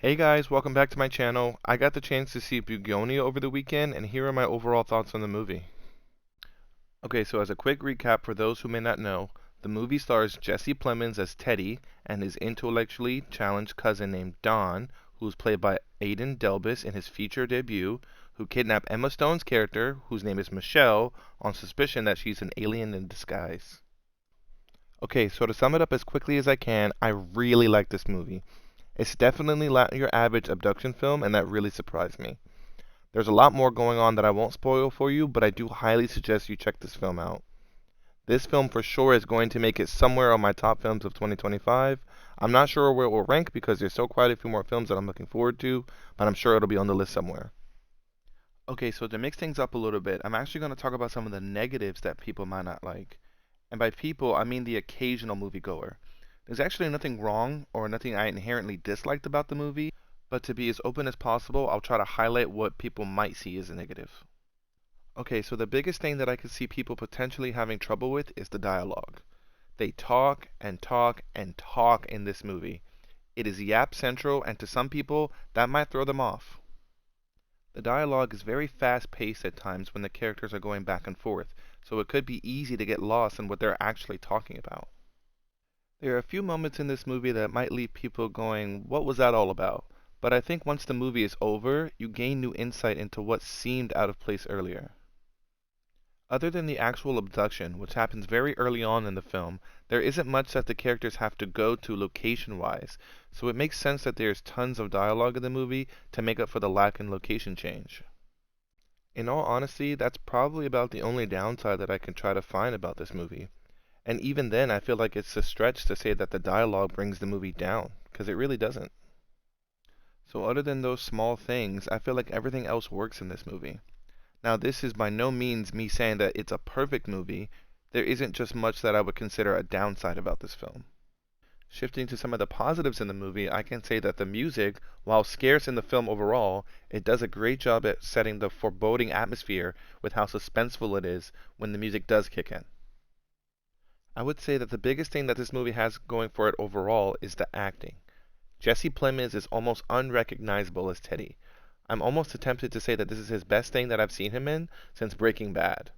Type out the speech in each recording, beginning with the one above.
Hey guys, welcome back to my channel. I got the chance to see Bugonia over the weekend, and here are my overall thoughts on the movie. Okay, so as a quick recap for those who may not know, the movie stars Jesse Plemons as Teddy and his intellectually challenged cousin named Don, who's played by Aidan Delbus in his feature debut, who kidnap Emma Stone's character, whose name is Michelle, on suspicion that she's an alien in disguise. Okay, so to sum it up as quickly as I can, I really like this movie. It's definitely not your average abduction film, and that really surprised me. There's a lot more going on that I won't spoil for you, but I do highly suggest you check this film out. This film for sure is going to make it somewhere on my top films of 2025. I'm not sure where it will rank because there's still quite a few more films that I'm looking forward to, but I'm sure it'll be on the list somewhere. Okay, so to mix things up a little bit, I'm actually going to talk about some of the negatives that people might not like. And by people, I mean the occasional moviegoer. There's actually nothing wrong or nothing I inherently disliked about the movie, but to be as open as possible, I'll try to highlight what people might see as a negative. Okay, so the biggest thing that I could see people potentially having trouble with is the dialogue. They talk and talk and talk in this movie. It is yap central, and to some people, that might throw them off. The dialogue is very fast paced at times when the characters are going back and forth, so it could be easy to get lost in what they're actually talking about. There are a few moments in this movie that might leave people going, what was that all about? But I think once the movie is over, you gain new insight into what seemed out of place earlier. Other than the actual abduction, which happens very early on in the film, there isn't much that the characters have to go to location-wise, so it makes sense that there's tons of dialogue in the movie to make up for the lack in location change. In all honesty, that's probably about the only downside that I can try to find about this movie. And even then, I feel like it's a stretch to say that the dialogue brings the movie down, because it really doesn't. So other than those small things, I feel like everything else works in this movie. Now, this is by no means me saying that it's a perfect movie. There isn't just much that I would consider a downside about this film. Shifting to some of the positives in the movie, I can say that the music, while scarce in the film overall, it does a great job at setting the foreboding atmosphere with how suspenseful it is when the music does kick in. I would say that the biggest thing that this movie has going for it overall is the acting. Jesse Plemons is almost unrecognizable as Teddy. I'm almost tempted to say that this is his best thing that I've seen him in since Breaking Bad.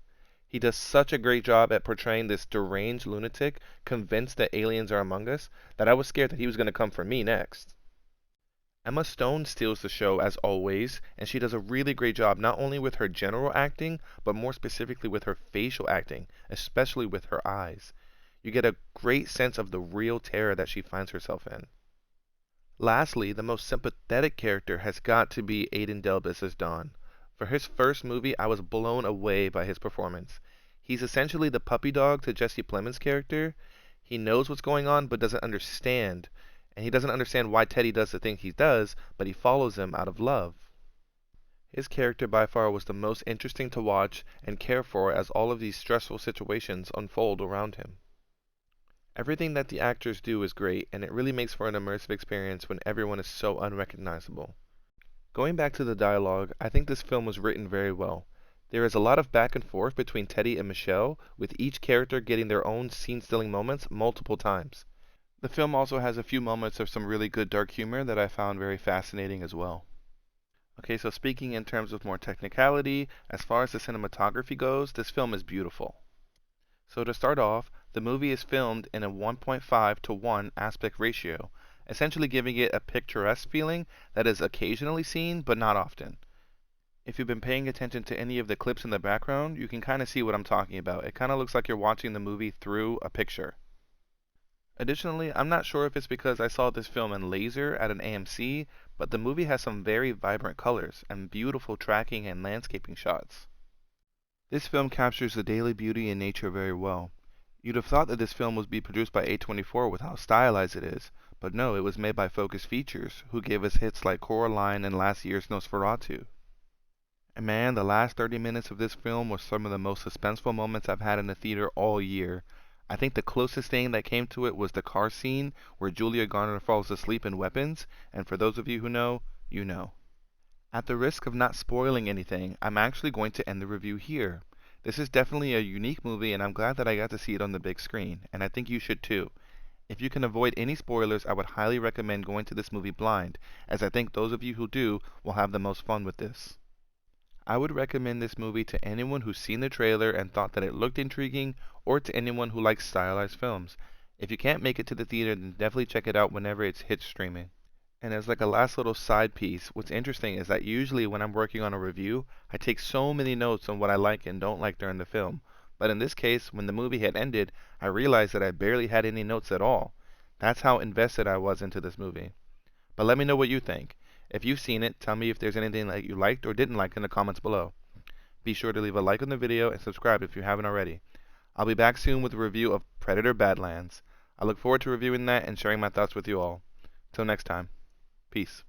He does such a great job at portraying this deranged lunatic convinced that aliens are among us that I was scared that he was going to come for me next. Emma Stone steals the show as always, and she does a really great job not only with her general acting, but more specifically with her facial acting, especially with her eyes. You get a great sense of the real terror that she finds herself in. Lastly, the most sympathetic character has got to be Aidan Delbus as Don. For his first movie, I was blown away by his performance. He's essentially the puppy dog to Jesse Plemons' character. He knows what's going on but doesn't understand. And he doesn't understand why Teddy does the things he does, but he follows him out of love. His character by far was the most interesting to watch and care for as all of these stressful situations unfold around him. Everything that the actors do is great, and it really makes for an immersive experience when everyone is so unrecognizable. Going back to the dialogue, I think this film was written very well. There is a lot of back and forth between Teddy and Michelle, with each character getting their own scene-stealing moments multiple times. The film also has a few moments of some really good dark humor that I found very fascinating as well. Okay, so speaking in terms of more technicality, as far as the cinematography goes, this film is beautiful. So to start off, the movie is filmed in a 1.5 to 1 aspect ratio, essentially giving it a picturesque feeling that is occasionally seen but not often. If you've been paying attention to any of the clips in the background, you can kind of see what I'm talking about. It kind of looks like you're watching the movie through a picture. Additionally, I'm not sure if it's because I saw this film in laser at an AMC, but the movie has some very vibrant colors and beautiful tracking and landscaping shots. This film captures the daily beauty in nature very well. You'd have thought that this film would be produced by A24 with how stylized it is, but no, it was made by Focus Features, who gave us hits like Coraline and last year's Nosferatu. And man, the last 30 minutes of this film was some of the most suspenseful moments I've had in the theater all year. I think the closest thing that came to it was the car scene where Julia Garner falls asleep in Weapons, and for those of you who know, you know. At the risk of not spoiling anything, I'm actually going to end the review here. This is definitely a unique movie, and I'm glad that I got to see it on the big screen, and I think you should too. If you can avoid any spoilers, I would highly recommend going to this movie blind, as I think those of you who do will have the most fun with this. I would recommend this movie to anyone who's seen the trailer and thought that it looked intriguing, or to anyone who likes stylized films. If you can't make it to the theater, then definitely check it out whenever it hits streaming. And as like a last little side piece, what's interesting is that usually when I'm working on a review, I take so many notes on what I like and don't like during the film. But in this case, when the movie had ended, I realized that I barely had any notes at all. That's how invested I was into this movie. But let me know what you think. If you've seen it, tell me if there's anything that you liked or didn't like in the comments below. Be sure to leave a like on the video and subscribe if you haven't already. I'll be back soon with a review of Predator Badlands. I look forward to reviewing that and sharing my thoughts with you all. Till next time. Peace.